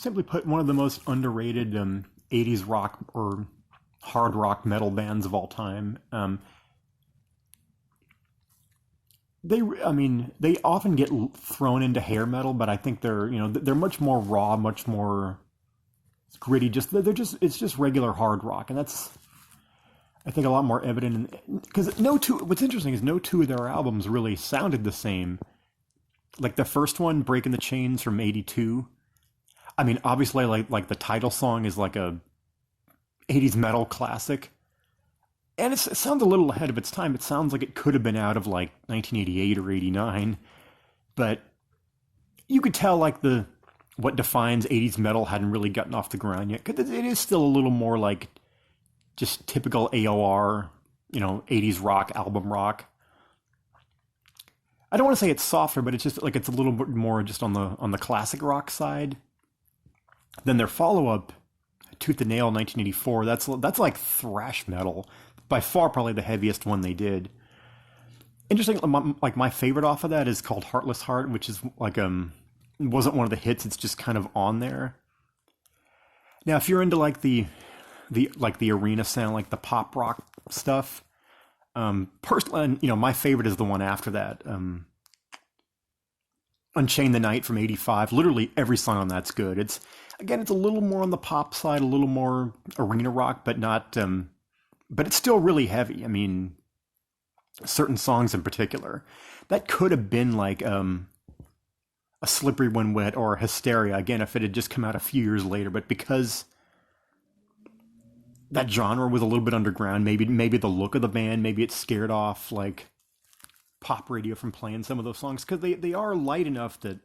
simply put, one of the most underrated 80s rock or hard rock metal bands of all time. They often get thrown into hair metal, but I think they're much more raw, much more gritty. It's just regular hard rock, and that's, I think, a lot more evident. Because what's interesting is no two of their albums really sounded the same. Like the first one, "Breaking the Chains" from '82. I mean, obviously, like the title song is like a '80s metal classic. And it sounds a little ahead of its time. It sounds like it could have been out of like 1988 or '89, but you could tell like what defines '80s metal hadn't really gotten off the ground yet, because it is still a little more like just typical AOR, '80s rock, album rock. I don't want to say it's softer, but it's just like it's a little bit more just on the classic rock side. Then their follow-up, "Tooth and Nail" 1984, that's like thrash metal. By far, probably the heaviest one they did. Interesting, like my favorite off of that is called "Heartless Heart," which is like wasn't one of the hits. It's just kind of on there. Now, if you're into like the arena sound, like the pop rock stuff, personally, my favorite is the one after that, "Unchain the Night" from '85. Literally every song on that's good. It's a little more on the pop side, a little more arena rock, but not. But it's still really heavy. I mean, certain songs in particular. That could have been like a "Slippery When Wet" or "Hysteria," again, if it had just come out a few years later. But because that genre was a little bit underground, maybe the look of the band, maybe it scared off like pop radio from playing some of those songs, because they are light enough that,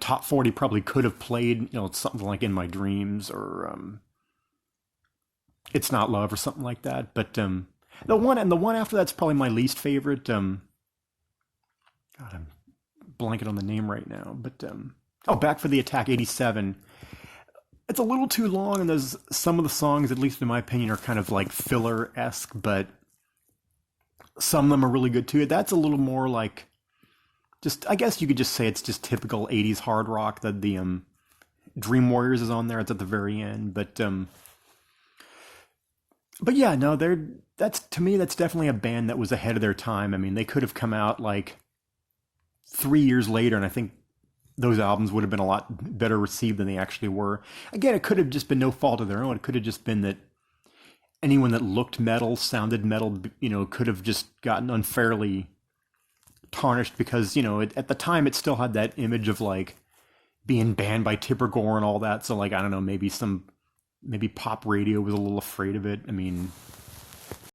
Top 40 probably could have played, something like "In My Dreams" or "It's Not Love" or something like that. But the one after that's probably my least favorite. God, I'm blanking on the name right now. But "Back for the Attack" '87. It's a little too long, and there's some of the songs, at least in my opinion, are kind of like filler-esque, but some of them are really good too. That's a little more like, just, I guess you could just say it's just typical '80s hard rock. That the Dream Warriors is on there. It's at the very end, but yeah, no, to me, that's definitely a band that was ahead of their time. I mean, they could have come out like 3 years later, and I think those albums would have been a lot better received than they actually were. Again, it could have just been no fault of their own. It could have just been that anyone that looked metal, sounded metal, could have just gotten unfairly tarnished, because, at the time it still had that image of like being banned by Tipper Gore and all that. So like, I don't know, maybe pop radio was a little afraid of it. I mean,